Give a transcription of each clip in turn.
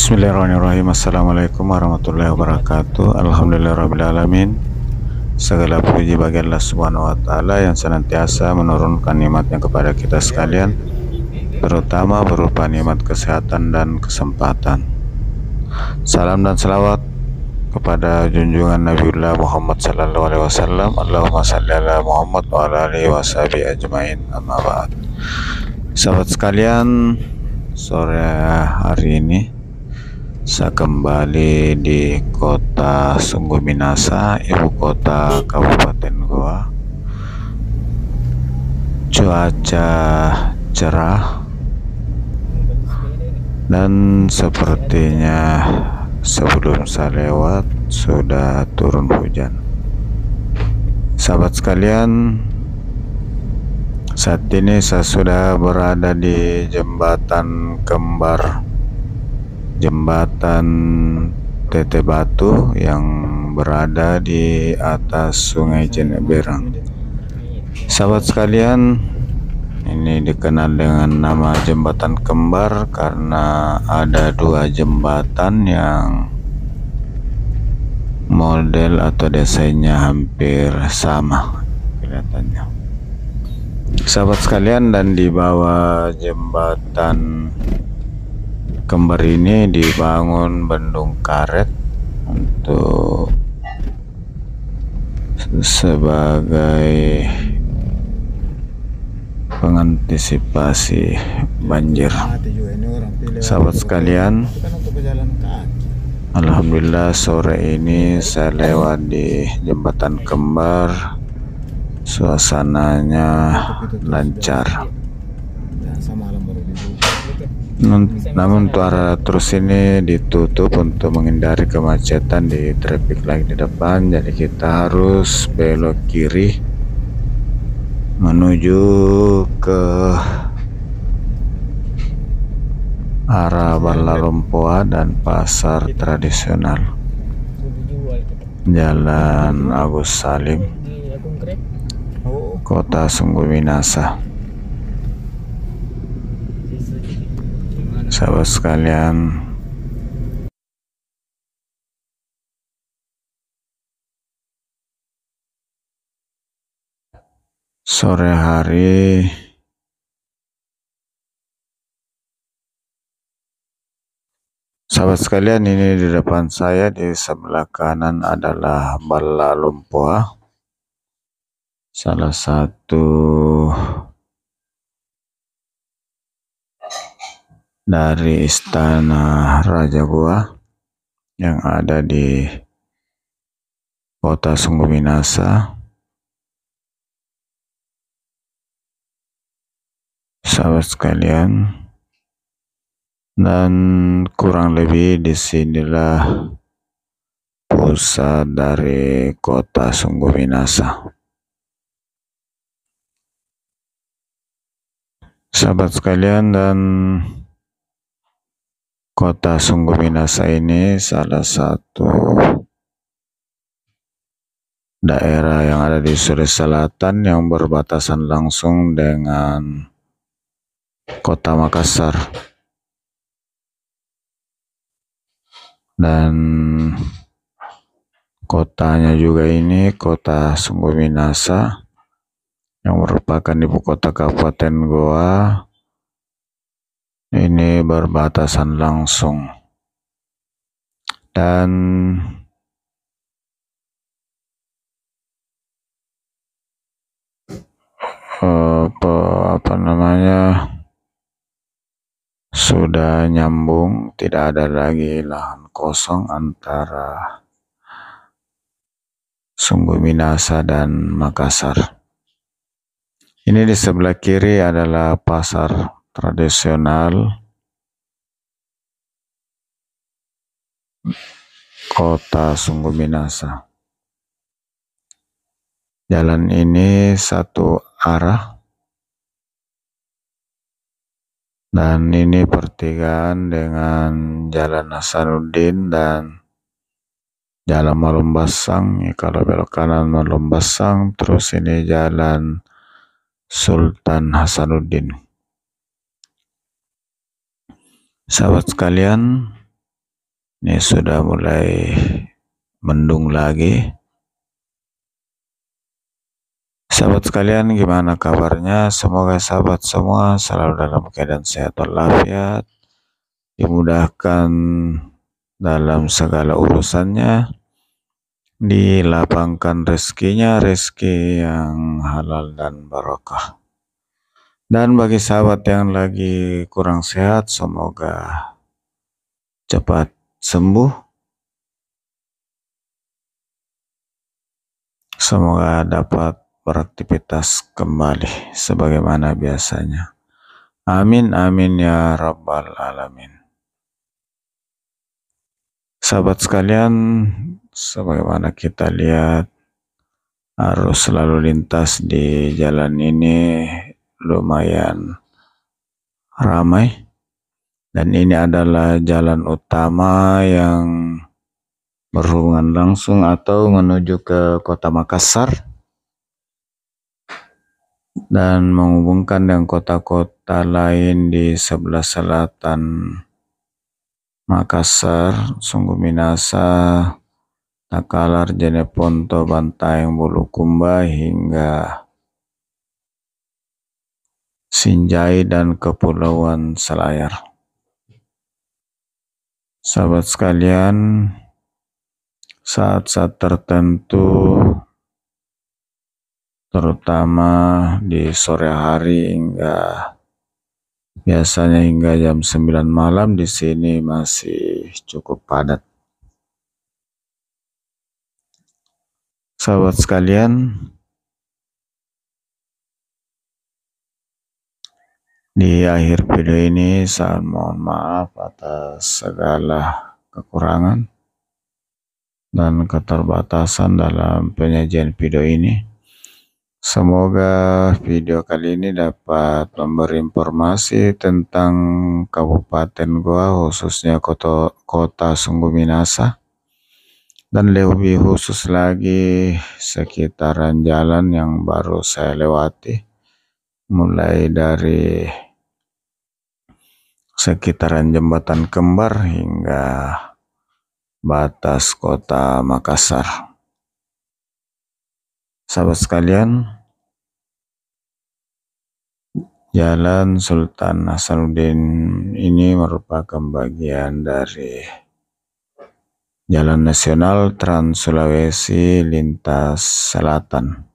Bismillahirrahmanirrahim. Assalamualaikum warahmatullahi wabarakatuh. Alhamdulillahirrabbilalamin. Segala puji bagi Allah Subhanahu wa Ta'ala yang senantiasa menurunkan nikmatnya kepada kita sekalian, terutama berupa nikmat kesehatan dan kesempatan. Salam dan salawat kepada junjungan Nabiullah Muhammad sallallahu alaihi wasallam. Allahumma shalli ala Muhammad wa ala alihi washabihi ajmain. Amma ba'd. Sahabat sekalian, sore hari ini saya kembali di kota Sungguh Minasa, ibu kota Kabupaten Goa. Cuaca cerah dan sepertinya sebelum saya lewat sudah turun hujan. Sahabat sekalian, saat ini saya sudah berada di jembatan kembar, jembatan Tete Batu yang berada di atas Sungai Jeneberang. Sahabat sekalian, ini dikenal dengan nama jembatan kembar karena ada dua jembatan yang model atau desainnya hampir sama kelihatannya. Sahabat sekalian, dan di bawah jembatan kembar ini dibangun bendung karet untuk sebagai pengantisipasi banjir. Sahabat sekalian, alhamdulillah sore ini saya lewat di jembatan kembar, suasananya lancar. Namun untuk arah terus ini ditutup untuk menghindari kemacetan di traffic light di depan, jadi kita harus belok kiri menuju ke arah Balalompoa dan pasar tradisional, Jalan Agus Salim, kota Sungguh Minasa. Sahabat sekalian, sore hari sahabat sekalian, ini di depan saya di sebelah kanan adalah Balalompoa, salah satu dari istana Raja Goa yang ada di kota Sungguh Minasa. Sahabat sekalian, dan kurang lebih disinilah pusat dari kota Sungguh Minasa. Sahabat sekalian, dan kota Sungguh Minasa ini salah satu daerah yang ada di Sulawesi Selatan yang berbatasan langsung dengan kota Makassar. Dan kotanya juga ini kota Sungguh Minasa yang merupakan ibu kota Kabupaten Goa. Ini berbatasan langsung, dan sudah nyambung, tidak ada lagi lahan kosong antara Sungguh Minasa dan Makassar. Ini di sebelah kiri adalah pasar tradisional kota Sungguh Minasa. Jalan ini satu arah, dan ini pertigaan dengan Jalan Hasanuddin dan Jalan Malumbasang. Kalau belok kanan Malumbasang, terus ini Jalan Sultan Hasanuddin. Sahabat sekalian, Ini sudah mulai mendung lagi. Sahabat sekalian, gimana kabarnya? Semoga sahabat semua selalu dalam keadaan sehat walafiat, dimudahkan dalam segala urusannya, dilapangkan rezekinya, rezeki yang halal dan barokah. Dan bagi sahabat yang lagi kurang sehat, semoga cepat sembuh. Semoga dapat beraktivitas kembali sebagaimana biasanya. Amin amin ya rabbal alamin. Sahabat sekalian, sebagaimana kita lihat, arus lalu lintas di jalan ini lumayan ramai, dan ini adalah jalan utama yang berhubungan langsung atau menuju ke kota Makassar dan menghubungkan dengan kota-kota lain di sebelah selatan Makassar, Sungguh Minasa, Takalar, Jeneponto, Bantaeng, Bulukumba hingga Sinjai dan Kepulauan Selayar. Sahabat sekalian, saat-saat tertentu, terutama di sore hari biasanya hingga jam 9 malam di sini masih cukup padat. Sahabat sekalian, di akhir video ini saya mohon maaf atas segala kekurangan dan keterbatasan dalam penyajian video ini. Semoga video kali ini dapat memberi informasi tentang Kabupaten Goa, khususnya kota Sungguh Minasa, dan lebih khusus lagi sekitaran jalan yang baru saya lewati, mulai dari sekitaran Jembatan Kembar hingga batas kota Makassar. Sahabat sekalian, Jalan Sultan Hasanuddin ini merupakan bagian dari Jalan Nasional Trans Sulawesi Lintas Selatan.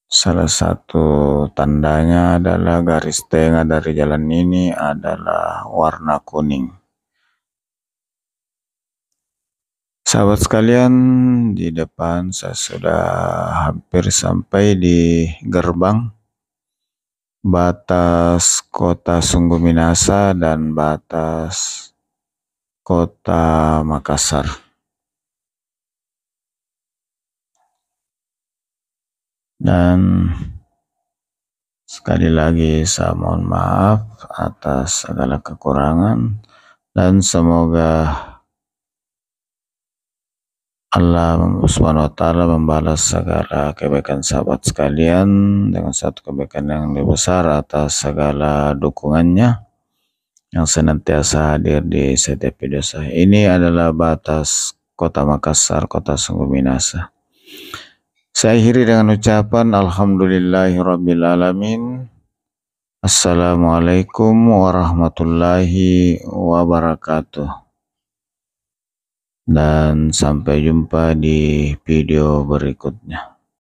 Salah satu tandanya adalah garis tengah dari jalan ini adalah warna kuning. Sahabat sekalian, di depan saya sudah hampir sampai di gerbang batas kota Sungguh Minasa dan batas kota Makassar. Dan sekali lagi saya mohon maaf atas segala kekurangan, dan semoga Allah Subhanahu wa Ta'ala membalas segala kebaikan sahabat sekalian dengan satu kebaikan yang lebih besar atas segala dukungannya yang senantiasa hadir di setiap video saya. Ini adalah batas kota Makassar, kota Sungguh Minasa. Saya akhiri dengan ucapan Alhamdulillahirabbil alamin. Assalamualaikum warahmatullahi wabarakatuh. Dan sampai jumpa di video berikutnya.